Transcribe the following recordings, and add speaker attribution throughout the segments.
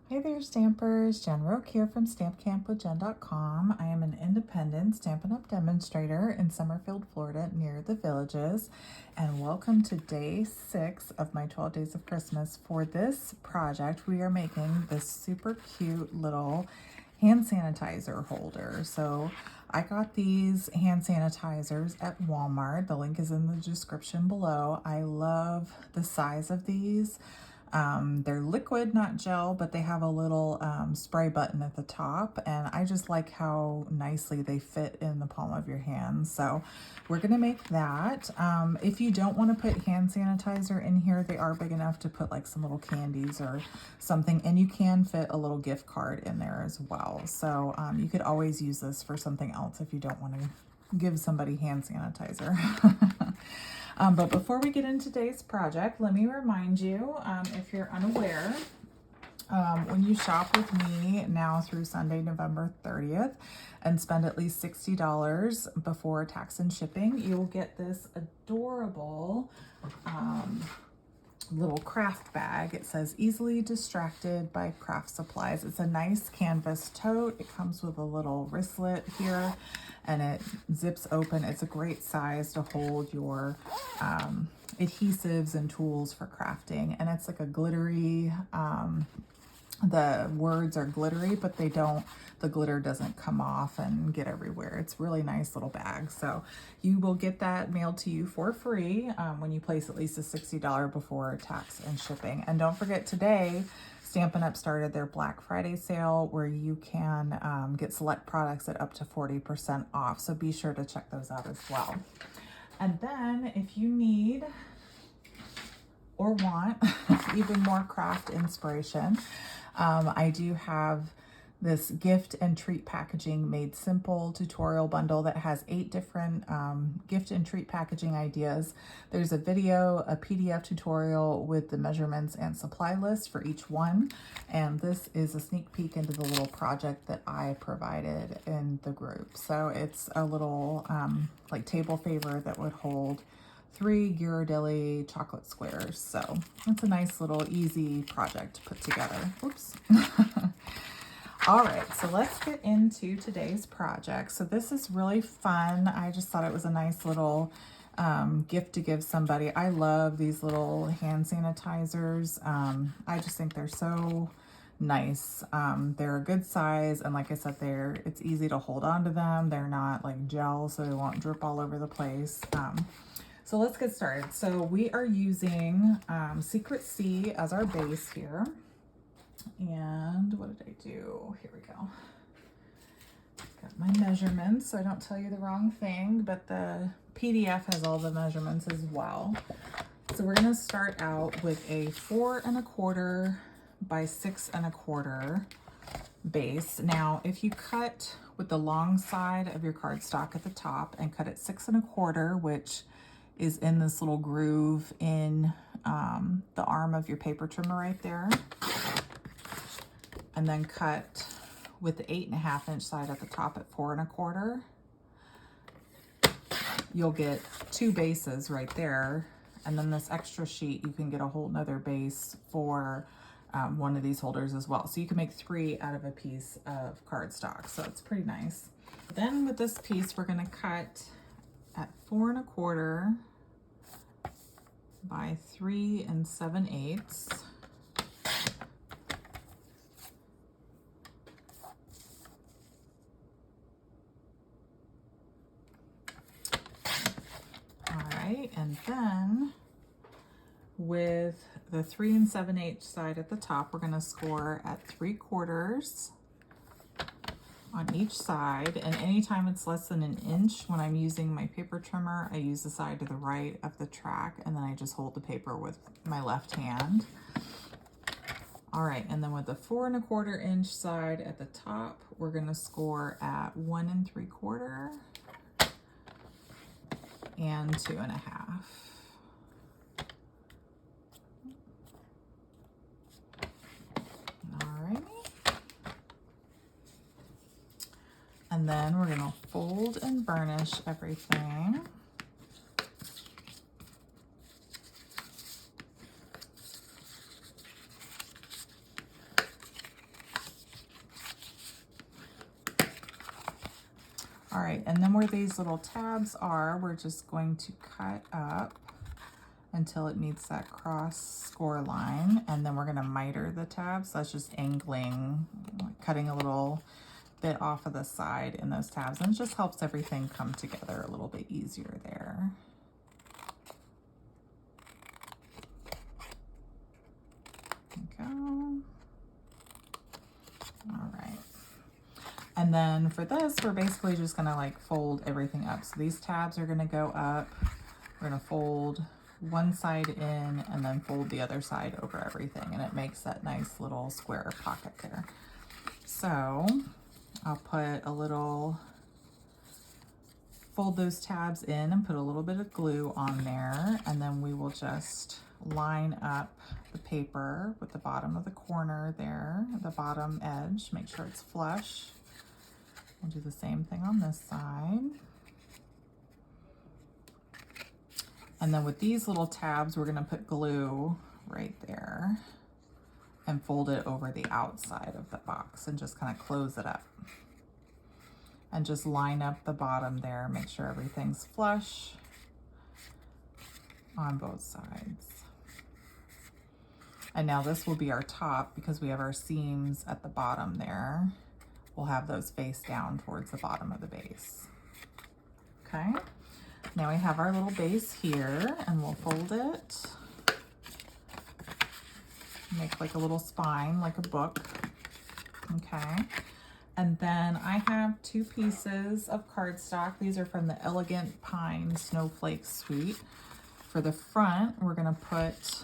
Speaker 1: Hey there, Stampers. Jen Roque here from StampCampWithJen.com. I am an independent Stampin' Up! Demonstrator in Summerfield, Florida, near the Villages. And welcome to day 6 of my 12 Days of Christmas. For this project, we are making this super cute little hand sanitizer holder. So I got these hand sanitizers at Walmart. The link is in the description below. I love the size of these. They're liquid, not gel, but they have a little spray button at the top, and I just like how nicely they fit in the palm of your hand. So we're gonna make that. If you don't want to put hand sanitizer in here, they are big enough to put like some little candies or something, and you can fit a little gift card in there as well. So you could always use this for something else if you don't want to give somebody hand sanitizer. But before we get into today's project, let me remind you, if you're unaware, when you shop with me now through Sunday, November 30th, and spend at least $60 before tax and shipping, you'll get this adorable little craft bag. It says easily distracted by craft supplies. It's a nice canvas tote. It comes with a little wristlet here and it zips open. It's a great size to hold your adhesives and tools for crafting. And it's like a glittery, the words are glittery, but the glitter doesn't come off and get everywhere. It's really nice little bag. So you will get that mailed to you for free when you place at least a $60 before tax and shipping. And don't forget, today, Stampin' Up! Started their Black Friday sale where you can get select products at up to 40% off. So be sure to check those out as well. And then if you need or want even more craft inspiration, I do have this gift and treat packaging made simple tutorial bundle that has 8 different gift and treat packaging ideas. There's a video, a PDF tutorial with the measurements and supply list for each one. And this is a sneak peek into the little project that I provided in the group. So it's a little like table favor that would hold 3 Ghirardelli chocolate squares. So it's a nice little easy project to put together. Oops. All right, so let's get into today's project. So this is really fun. I just thought it was a nice little gift to give somebody. I love these little hand sanitizers. I just think they're so nice. They're a good size, and like I said, it's easy to hold on to them. They're not like gel, so they won't drip all over the place. So let's get started. So we are using Secret C as our base here. And what did I do? Here we go. Got my measurements so I don't tell you the wrong thing, but the PDF has all the measurements as well. So we're gonna start out with a 4 1/4 by 6 1/4 base. Now, if you cut with the long side of your cardstock at the top and cut it 6 1/4, which is in this little groove in the arm of your paper trimmer right there, and then cut with the 8 1/2 inch side at the top at 4 1/4, you'll get 2 bases right there. And then this extra sheet, you can get a whole nother base for one of these holders as well. So you can make 3 out of a piece of cardstock. So it's pretty nice. Then with this piece, we're gonna cut at 4 1/4 by 3 7/8. And then with the 3 7/8 side at the top, we're going to score at 3/4 on each side. And anytime it's less than an inch, when I'm using my paper trimmer, I use the side to the right of the track, and then I just hold the paper with my left hand. All right, and then with the 4 1/4 inch side at the top, we're going to score at 1 3/4 and 2 1/2. Alrighty. And then we're going to fold and burnish everything. All right, and then where these little tabs are, we're just going to cut up until it meets that cross score line, and then we're gonna miter the tabs. So that's just angling, cutting a little bit off of the side in those tabs, and it just helps everything come together a little bit easier there. There we go. All right. And then for this, we're basically just gonna like fold everything up. So these tabs are gonna go up. We're gonna fold one side in and then fold the other side over everything. And it makes that nice little square pocket there. So I'll put a little, fold those tabs in and put a little bit of glue on there. And then we will just line up the paper with the bottom of the corner there, the bottom edge, make sure it's flush. We'll do the same thing on this side. And then with these little tabs, we're gonna put glue right there and fold it over the outside of the box and just kind of close it up. And just line up the bottom there, make sure everything's flush on both sides. And now this will be our top because we have our seams at the bottom there. We'll have those face down towards the bottom of the base. Okay, now we have our little base here and we'll fold it. Make like a little spine, like a book. Okay, and then I have 2 pieces of cardstock. These are from the Elegant Pine Snowflake Suite. For the front, we're gonna put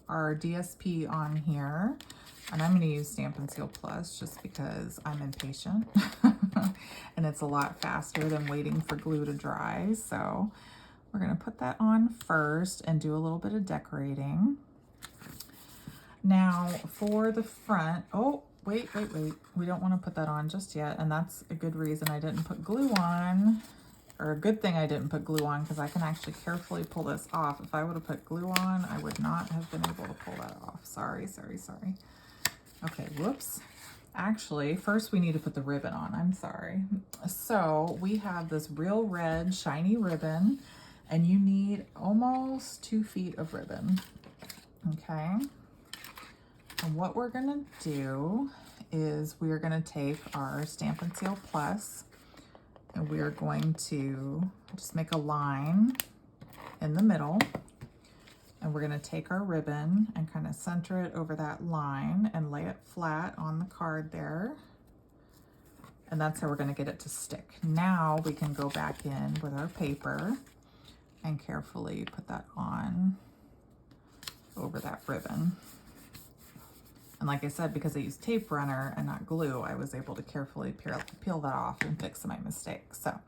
Speaker 1: our DSP on here. And I'm gonna use Stampin' Seal Plus just because I'm impatient and it's a lot faster than waiting for glue to dry. So we're gonna put that on first and do a little bit of decorating. Now for the front, oh, wait. We don't wanna put that on just yet. And that's a good reason I didn't put glue on, or a good thing I didn't put glue on, because I can actually carefully pull this off. If I would have put glue on, I would not have been able to pull that off. Sorry. Okay, whoops. Actually, first we need to put the ribbon on. I'm sorry. So we have this real red shiny ribbon, and you need almost 2 feet of ribbon. Okay. And what we're gonna do is we are gonna take our Stampin' Seal Plus, and we are going to just make a line in the middle. And we're gonna take our ribbon and kind of center it over that line and lay it flat on the card there. And that's how we're gonna get it to stick. Now we can go back in with our paper and carefully put that on over that ribbon. And like I said, because I used tape runner and not glue, I was able to carefully peel that off and fix my mistake. So,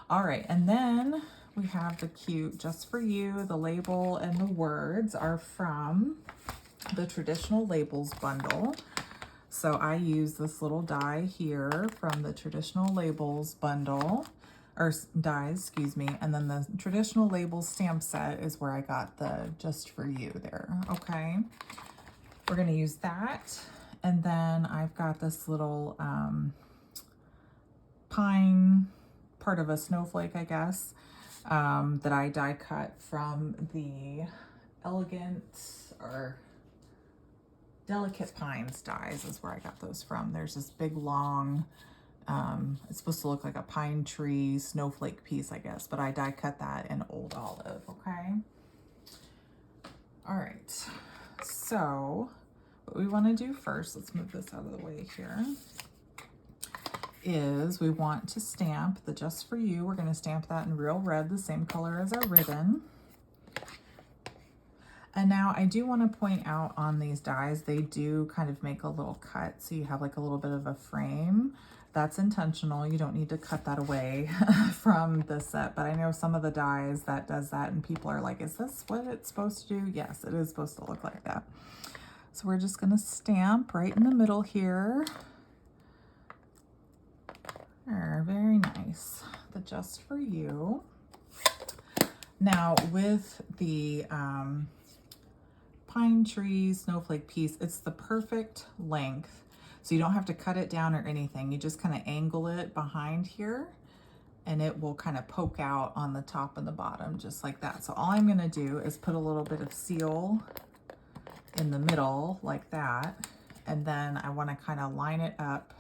Speaker 1: all right, and then we have the cute Just For You. The label and the words are from the Traditional Labels bundle. So I use this little die here from the Traditional Labels bundle, or dies, excuse me. And then the Traditional Labels stamp set is where I got the Just For You there, okay? We're gonna use that. And then I've got this little pine, part of a snowflake, I guess, that I die cut from the Elegant or Delicate Pines dies is where I got those from. There's this big long, it's supposed to look like a pine tree snowflake piece, I guess, but I die cut that in Old Olive, okay? All right, so what we wanna do first, let's move this out of the way here, is we want to stamp the Just For You. We're going to stamp that in real red, the same color as our ribbon. And now I do want to point out on these dies, they do kind of make a little cut, so you have like a little bit of a frame. That's intentional. You don't need to cut that away from the set, but I know some of the dies that does that, and people are like, is this what it's supposed to do? Yes, it is supposed to look like that. So we're just going to stamp right in the middle here. Very nice. The Just For You. Now with the pine tree snowflake piece, it's the perfect length. So you don't have to cut it down or anything. You just kind of angle it behind here and it will kind of poke out on the top and the bottom just like that. So all I'm going to do is put a little bit of seal in the middle like that, and then I want to kind of line it up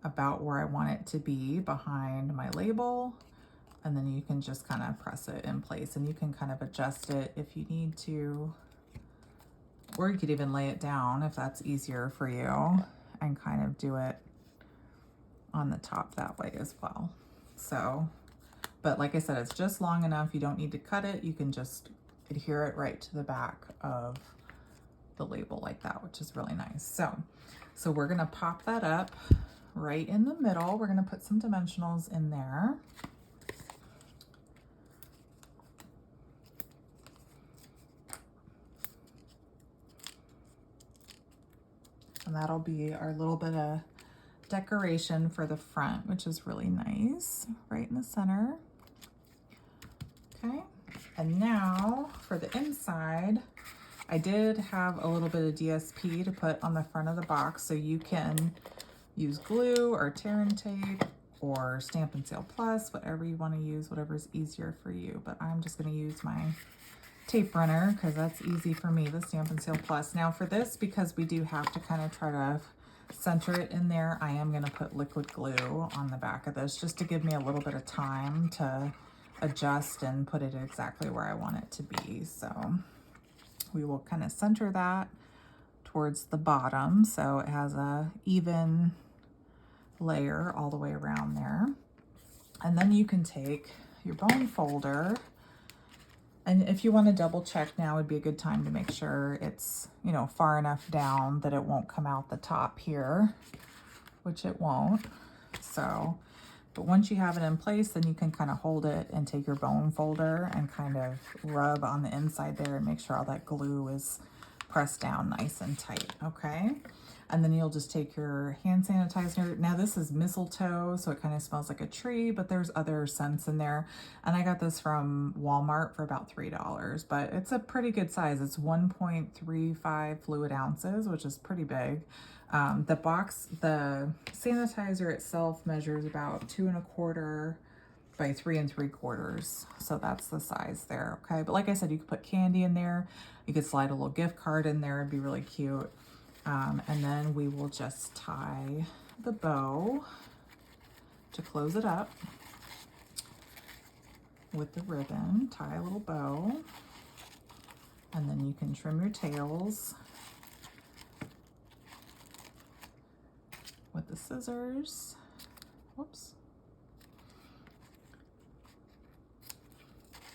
Speaker 1: about where I want it to be behind my label, and then you can just kind of press it in place, and you can kind of adjust it if you need to, or you could even lay it down if that's easier for you and kind of do it on the top that way as well. So, but like I said, it's just long enough. You don't need to cut it. You can just adhere it right to the back of the label like that, which is really nice. So we're gonna pop that up right in the middle. We're gonna put some dimensionals in there. And that'll be our little bit of decoration for the front, which is really nice, right in the center. Okay, and now for the inside, I did have a little bit of DSP to put on the front of the box, so you can use glue or tear and tape or Stampin' Seal Plus, whatever you want to use, whatever's easier for you. But I'm just going to use my tape runner because that's easy for me, the Stampin' Seal Plus. Now for this, because we do have to kind of try to center it in there, I am going to put liquid glue on the back of this just to give me a little bit of time to adjust and put it exactly where I want it to be. So we will kind of center that towards the bottom so it has a even layer all the way around there. And then you can take your bone folder, and if you want to double check, now would be a good time to make sure it's, you know, far enough down that it won't come out the top here, which it won't. So, but once you have it in place, then you can kind of hold it and take your bone folder and kind of rub on the inside there and make sure all that glue is pressed down nice and tight, okay? And then you'll just take your hand sanitizer. Now this is mistletoe, so it kind of smells like a tree, but there's other scents in there. And I got this from Walmart for about $3, but it's a pretty good size. It's 1.35 fluid ounces, which is pretty big. The sanitizer itself measures about 2 1/4 by 3 3/4. So that's the size there, okay? But like I said, you could put candy in there. You could slide a little gift card in there. It'd be really cute. And then we will just tie the bow to close it up with the ribbon. Tie a little bow, and then you can trim your tails with the scissors. Whoops.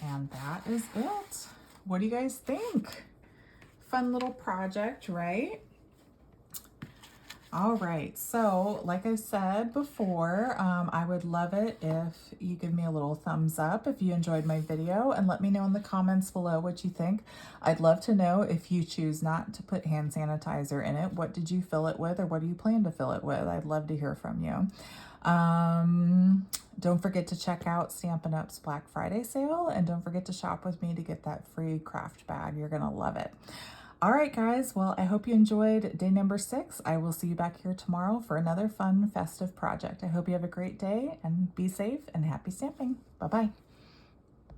Speaker 1: And that is it. What do you guys think? Fun little project, right? All right, so like I said before, I would love it if you give me a little thumbs up if you enjoyed my video, and let me know in the comments below what you think. I'd love to know if you choose not to put hand sanitizer in it. What did you fill it with, or what do you plan to fill it with? I'd love to hear from you. Don't forget to check out Stampin' Up's Black Friday sale, and don't forget to shop with me to get that free craft bag. You're gonna love it. All right, guys. Well, I hope you enjoyed day number 6. I will see you back here tomorrow for another fun, festive project. I hope you have a great day, and be safe and happy stamping. Bye-bye.